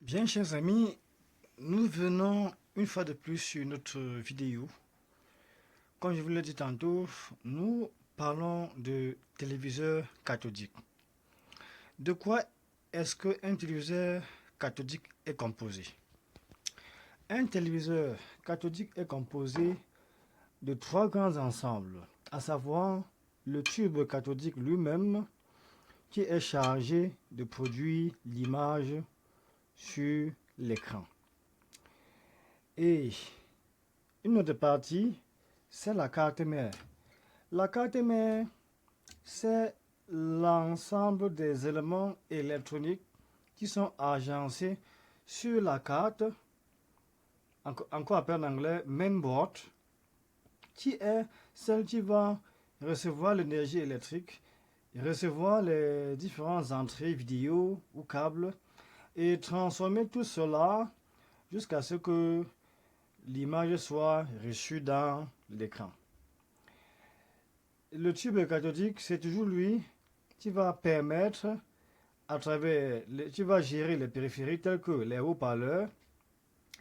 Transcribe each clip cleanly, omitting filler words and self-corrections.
Bien, chers amis, nous venons une fois de plus sur notre vidéo. Comme je vous l'ai dit tantôt, nous parlons de téléviseur cathodique. De quoi est-ce qu'un téléviseur cathodique est composé? Un téléviseur cathodique est composé de trois grands ensembles, à savoir le tube cathodique lui-même qui est chargé de produire l'image sur l'écran. Et une autre partie, c'est la carte mère. La carte mère, c'est l'ensemble des éléments électroniques qui sont agencés sur la carte, encore appelée en anglais mainboard, qui est celle qui va recevoir l'énergie électrique, recevoir les différentes entrées vidéo ou câbles et transformer tout cela jusqu'à ce que l'image soit reçue dans l'écran. Le tube cathodique, c'est toujours lui qui va permettre, qui va gérer les périphériques tels que les haut-parleurs,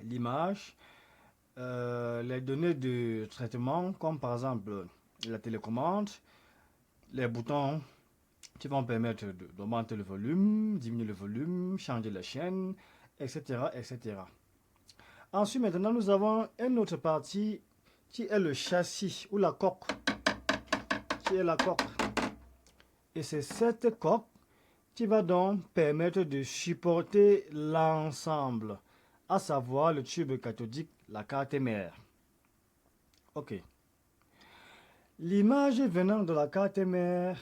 l'image, les données de traitement, comme par exemple la télécommande, les boutons qui vont permettre d'augmenter le volume, diminuer le volume, changer la chaîne, etc., etc. Ensuite, maintenant, nous avons une autre partie qui est le châssis ou la coque, qui est la coque. Et c'est cette coque qui va donc permettre de supporter l'ensemble, à savoir le tube cathodique, la carte mère. Ok. L'image venant de la carte mère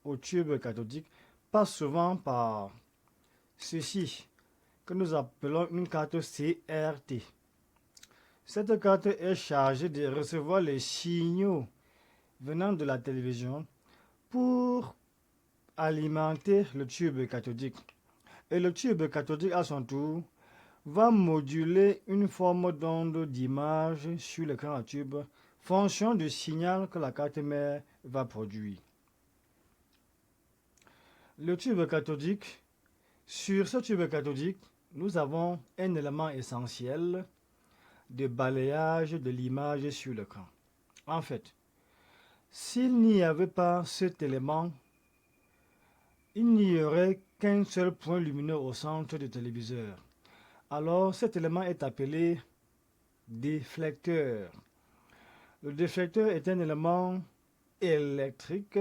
au tube cathodique passe souvent par ceci, que nous appelons une carte CRT. Cette carte est chargée de recevoir les signaux venant de la télévision pour alimenter le tube cathodique. Et le tube cathodique, à son tour, va moduler une forme d'onde d'image sur l'écran à tube, fonction du signal que la carte mère va produire. Le tube cathodique, sur ce tube cathodique, nous avons un élément essentiel de balayage de l'image sur l'écran. En fait, s'il n'y avait pas cet élément, il n'y aurait qu'un seul point lumineux au centre du téléviseur. Alors cet élément est appelé déflecteur. Le déflecteur est un élément électrique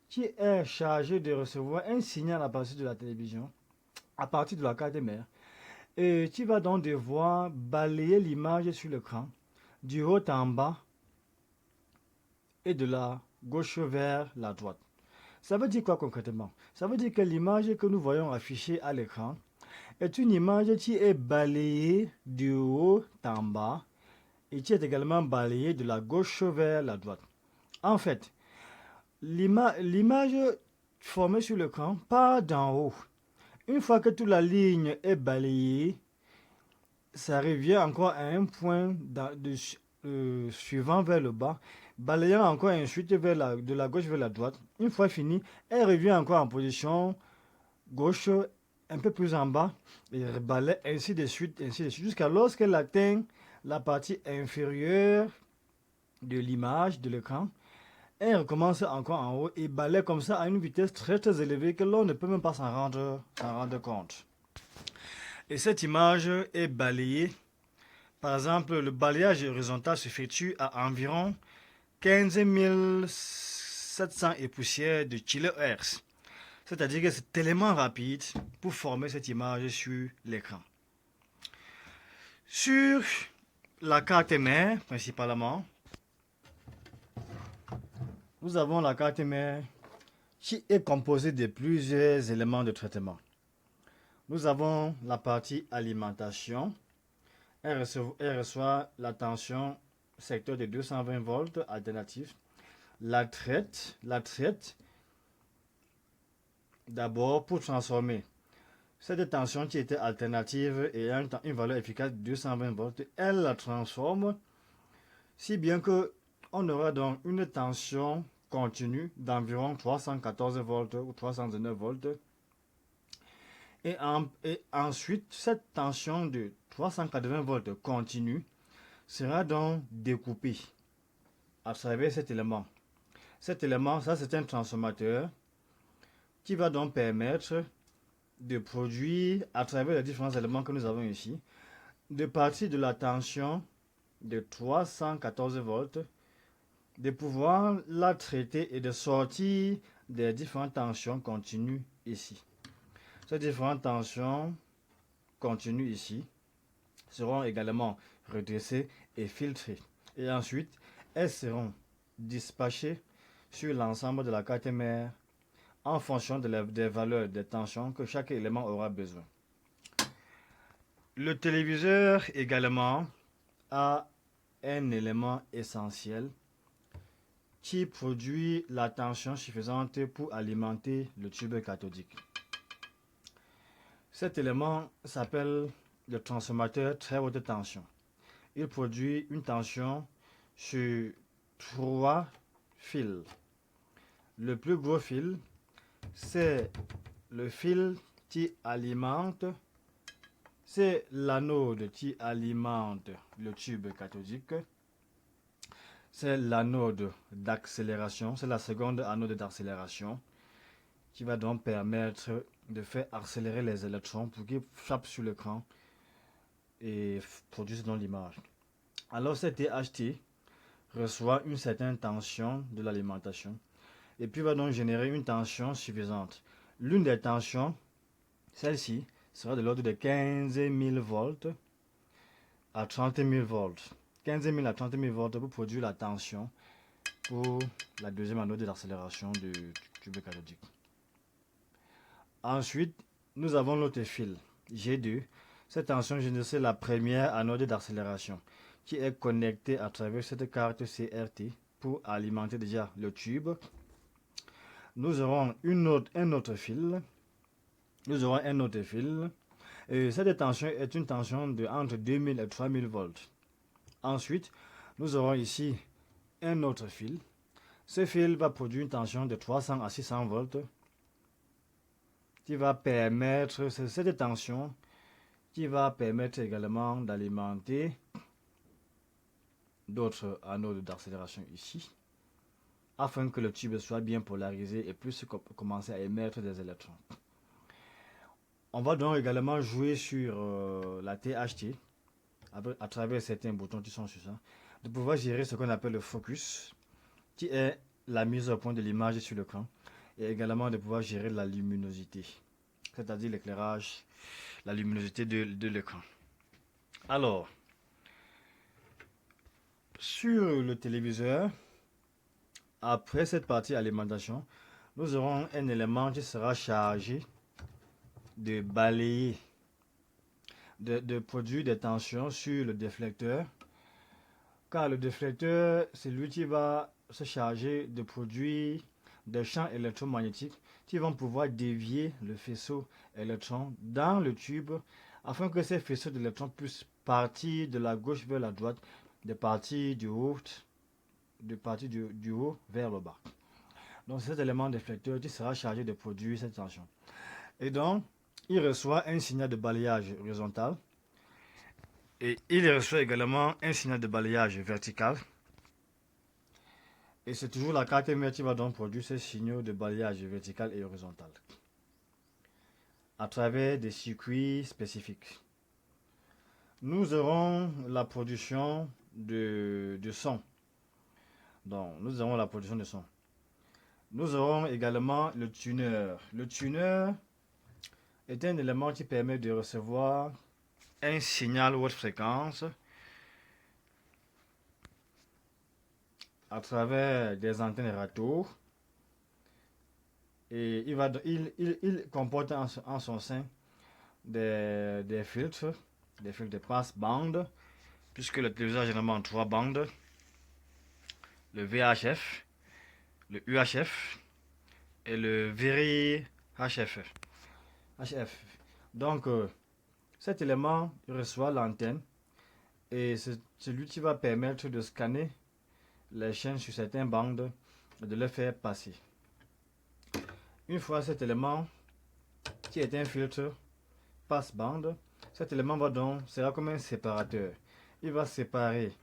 qui est chargé de recevoir un signal à partir de la télévision, à partir de la carte mère, et qui va donc devoir balayer l'image sur l'écran du haut en bas et de la gauche vers la droite. Ça veut dire quoi concrètement? Ça veut dire que l'image que nous voyons affichée à l'écran est une image qui est balayée du haut en bas et qui est également balayée de la gauche vers la droite. En fait, l'image formée sur l'écran part d'en haut. Une fois que toute la ligne est balayée, ça revient encore à un point suivant vers le bas, balayant encore ensuite de la gauche vers la droite. Une fois fini, elle revient encore en position gauche, un peu plus en bas, et balaye ainsi de suite, jusqu'à lorsqu'elle atteint la partie inférieure de l'image de l'écran. Elle recommence encore en haut et balaye comme ça à une vitesse très très élevée que l'on ne peut même pas s'en rendre compte. Et cette image est balayée. Par exemple, le balayage horizontal s'effectue à environ 15 700 et poussières de kHz. C'est-à-dire que c'est tellement rapide pour former cette image sur l'écran. Sur la carte mère, principalement, nous avons la carte mère qui est composée de plusieurs éléments de traitement. Nous avons la partie alimentation. Elle reçoit la tension secteur de 220 volts alternatif. La traite d'abord pour transformer cette tension qui était alternative et a une valeur efficace de 220 volts. Elle la transforme si bien que on aura donc une tension continue d'environ 314 volts ou 319 volts. Et ensuite, cette tension de 380 volts continue sera donc découpée à travers cet élément. Cet élément, ça c'est un transformateur qui va donc permettre de produire à travers les différents éléments que nous avons ici, de partir de la tension de 314 volts, de pouvoir la traiter et de sortir des différentes tensions continues ici. Ces différentes tensions continues ici seront également redressées et filtrées. Et ensuite, elles seront dispatchées sur l'ensemble de la carte mère en fonction des valeurs des tensions que chaque élément aura besoin. Le téléviseur également a un élément essentiel qui produit la tension suffisante pour alimenter le tube cathodique. Cet élément s'appelle le transformateur très haute tension. Il produit une tension sur 3 fils. Le plus gros fil, c'est le fil qui alimente, c'est l'anode qui alimente le tube cathodique. C'est l'anode d'accélération, c'est la seconde anode d'accélération qui va donc permettre de faire accélérer les électrons pour qu'ils frappent sur l'écran et produisent donc l'image. Alors cette THT reçoit une certaine tension de l'alimentation et puis va donc générer une tension suffisante. L'une des tensions, celle-ci, sera de l'ordre de 15 000 volts à 30 000 volts. 15 000 à 30 000 volts pour produire la tension pour la deuxième anode d'accélération du tube cathodique. Ensuite, nous avons l'autre fil, G2. Cette tension, c'est la première anode d'accélération qui est connectée à travers cette carte CRT pour alimenter déjà le tube. Nous aurons un autre fil. Et cette tension est une tension de entre 2000 et 3000 volts. Ensuite, nous aurons ici un autre fil. Ce fil va produire une tension de 300 à 600 volts qui va permettre, c'est cette tension qui va permettre également d'alimenter d'autres anodes d'accélération ici, afin que le tube soit bien polarisé et puisse commencer à émettre des électrons. On va donc également jouer sur la THT à travers certains boutons qui sont sur ça, de pouvoir gérer ce qu'on appelle le focus, qui est la mise au point de l'image sur l'écran, et également de pouvoir gérer la luminosité, c'est-à-dire l'éclairage, la luminosité de l'écran. Alors, sur le téléviseur, après cette partie alimentation, nous aurons un élément qui sera chargé de balayer, de produire des tensions sur le déflecteur, car le déflecteur, c'est lui qui va se charger de produire des champs électromagnétiques qui vont pouvoir dévier le faisceau électron dans le tube afin que ces faisceaux d'électrons puissent partir de la gauche vers la droite, de partir du haut vers le bas. Donc c'est cet élément déflecteur qui sera chargé de produire cette tension. Et donc, il reçoit un signal de balayage horizontal et il reçoit également un signal de balayage vertical. Et c'est toujours la carte mère qui va donc produire ces signaux de balayage vertical et horizontal à travers des circuits spécifiques. Nous aurons la production de son. Donc, nous aurons la production de son. Nous aurons également le tuner. Le tuner est un élément qui permet de recevoir un signal haute fréquence à travers des antennes râteaux. Et il comporte en son sein des filtres de passe-bande, puisque le téléviseur a généralement 3 bandes, le VHF, le UHF et le VRIHF. Donc, cet élément reçoit l'antenne et c'est celui qui va permettre de scanner les chaînes sur certaines bandes et de les faire passer. Une fois cet élément, qui est un filtre, passe-bande. Cet élément sera comme un séparateur. Il va séparer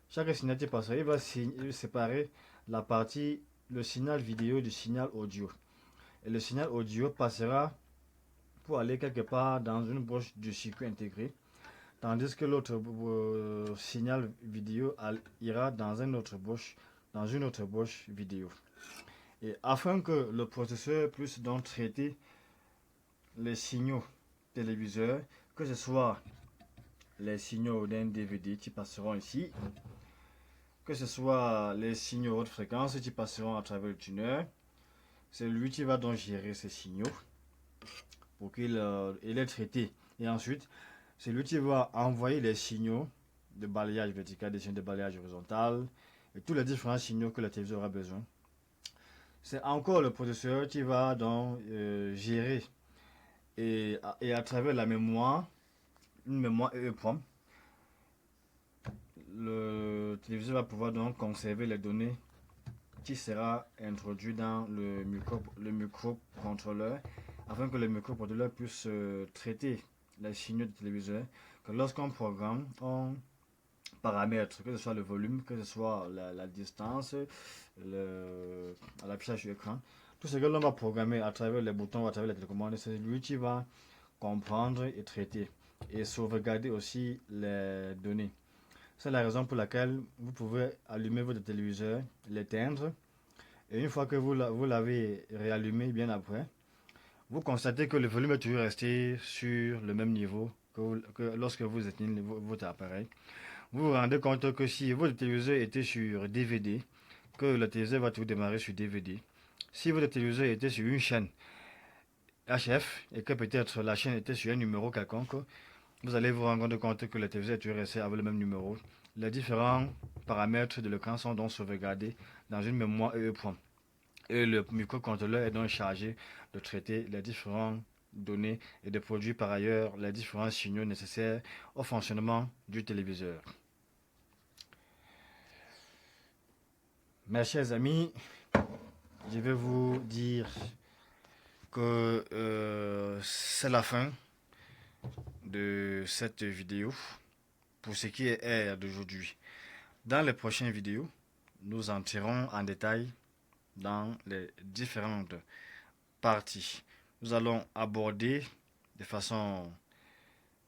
chaque signal qui passera. Il va séparer la partie, le signal vidéo du signal audio. Et le signal audio passera pour aller quelque part dans une broche du circuit intégré, tandis que l'autre signal vidéo ira dans une autre broche vidéo. Et afin que le processeur puisse donc traiter les signaux téléviseurs, que ce soit les signaux d'un DVD qui passeront ici, que ce soit les signaux haute fréquence qui passeront à travers le tuner, c'est lui qui va donc gérer ces signaux pour qu'il les traite. Et ensuite, c'est lui qui va envoyer les signaux de balayage vertical, des signaux de balayage horizontal et tous les différents signaux que la télévision aura besoin. C'est encore le processeur qui va donc gérer et à travers la mémoire, une mémoire EEPROM, le téléviseur va pouvoir donc conserver les données qui sera introduit dans le microcontrôleur afin que le microcontrôleur puisse traiter les signaux du téléviseur. Que lorsqu'on programme, on paramètre, que ce soit le volume, que ce soit la distance, l'affichage sur l'écran, tout ce que l'on va programmer à travers les boutons, à travers les télécommandes, c'est lui qui va comprendre et traiter et sauvegarder aussi les données. C'est la raison pour laquelle vous pouvez allumer votre téléviseur, l'éteindre, et une fois que vous l'avez réallumé bien après, vous constatez que le volume est toujours resté sur le même niveau que lorsque vous éteignez votre appareil. Vous vous rendez compte que si votre téléviseur était sur DVD, que le téléviseur va toujours démarrer sur DVD. Si votre téléviseur était sur une chaîne HF et que peut-être la chaîne était sur un numéro quelconque, vous allez vous rendre compte que le téléviseur est toujours resté avec le même numéro. Les différents paramètres de l'écran sont donc sauvegardés dans une mémoire EEPROM. Et le microcontrôleur est donc chargé de traiter les différentes données et de produire par ailleurs les différents signaux nécessaires au fonctionnement du téléviseur. Mes chers amis, je vais vous dire que c'est la fin de cette vidéo pour ce qui est d'aujourd'hui. Dans les prochaines vidéos, nous entrerons en détail dans les différentes parties. Nous allons aborder de façon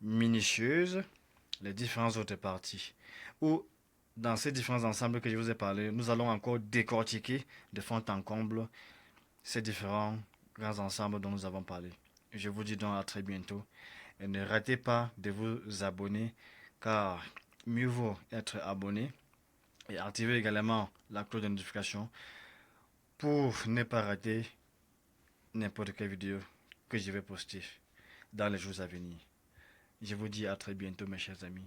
minutieuse les différentes autres parties. Ou dans ces différents ensembles que je vous ai parlé, nous allons encore décortiquer de fond en comble ces différents grands ensembles dont nous avons parlé. Je vous dis donc à très bientôt. Et ne ratez pas de vous abonner, car mieux vaut être abonné et activer également la cloche de notification pour ne pas rater n'importe quelle vidéo que je vais poster dans les jours à venir. Je vous dis à très bientôt mes chers amis.